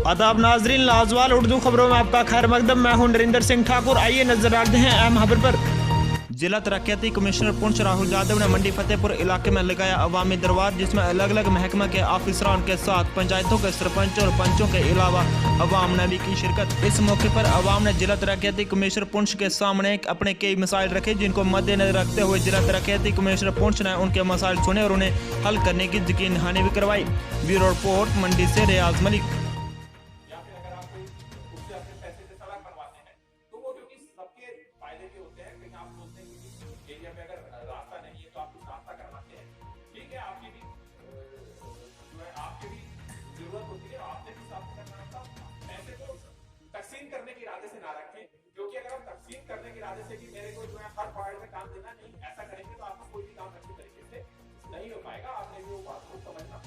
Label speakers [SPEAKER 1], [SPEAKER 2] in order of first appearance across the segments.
[SPEAKER 1] आदाब नाजरीन, लाजवाल उर्दू खबरों में आपका खैर मकदम। मैं हूं नरेंद्र सिंह ठाकुर। आइए नजर डालते हैं अहम खबर पर। जिला तरक्याती कमिश्नर पुंछ राहुल यादव ने मंडी फतेहपुर इलाके में लगाया अवामी दरबार, जिसमें अलग अलग महकमा के अफसरान के साथ पंचायतों के सरपंच और पंचों के अलावा अवाम ने भी की शिरकत। इस मौके पर अवाम ने जिला तरक्याती कमिश्नर पुंछ के सामने अपने कई मसाइल रखे, जिनको मद्देनजर रखते हुए जिला तरक्याती कमिश्नर पुंछ ने उनके मसाइल सुने और उन्हें हल करने की यकीन दहानी भी करवाई। ब्यूरो रिपोर्ट, मंडी से रियाज मलिक।
[SPEAKER 2] एरिया में अगर रास्ता नहीं है तो आप कुछ रास्ता करवाते हैं, ठीक है। आपकी भी जो है आपकी भी जरूरत होती है, आपने भी साफ करना होता है। पैसे को तकसीम करने के इरादे से ना रखें, क्योंकि अगर हम तकसीम करने के इरादे से कि मेरे को जो है हर वार्ड में काम देना, नहीं ऐसा करेंगे तो आपको कोई भी काम अच्छे तरीके से नहीं हो पाएगा। आपने भी वो बात को समझना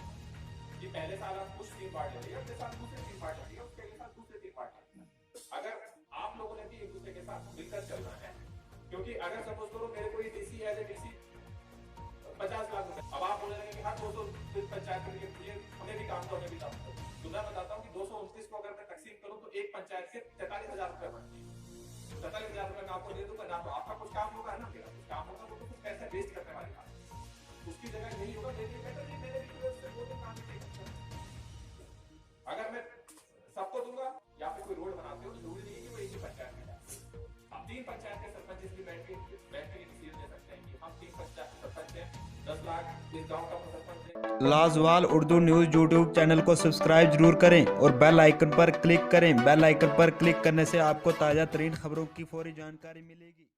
[SPEAKER 2] कि पहले साल आप कुछ 3 वार्ड ले रही है, अगले साल दूसरे 3 वार्ड ले रही है, उसके अगले साल दूसरे 3 वार्ड ले। अगर आप लोगों ने भी एक दूसरे के साथ मिलकर चलना है, क्योंकि अगर सपोज करो मेरे को डीसी है, डीसी 50 लाख रुपए, अब आप बोले लगे कि हाँ 200 पंचायत के हमें भी काम तो हमें भी काम तो मैं बताता हूँ कि 229 को अगर मैं तकसीम करूँ तो एक पंचायत से 43,000 रुपए बनते हैं। 43,000 रुपए मैं आपको दे दूंगा ना, तो आपका कुछ काम होगा ना, मेरा कुछ काम होगा, तो कुछ पैसा वेस्ट करने वाली बात उसकी जगह यही होगा। मेरे बेटर नहीं, मेरे भी उससे 2 दिन काम अगर मैं सबको दूंगा या फिर कोई रोड बनाते हो तो जरूरी नहीं है कि वो एक ही पंचायत में जाए। हम 3 पंचायत के सरपंच इसलिए बैठ के डिसीजन ले सकते हैं कि हम 3 पंचायत सरपंच हैं, 10 लाख इस गांव का सरपंच है।
[SPEAKER 1] लाजवाल उर्दू न्यूज़ यूट्यूब चैनल को सब्सक्राइब जरूर करें और बेल आइकन पर क्लिक करें। बेल आइकन पर क्लिक करने से आपको ताज़ा तरीन खबरों की फौरी जानकारी मिलेगी।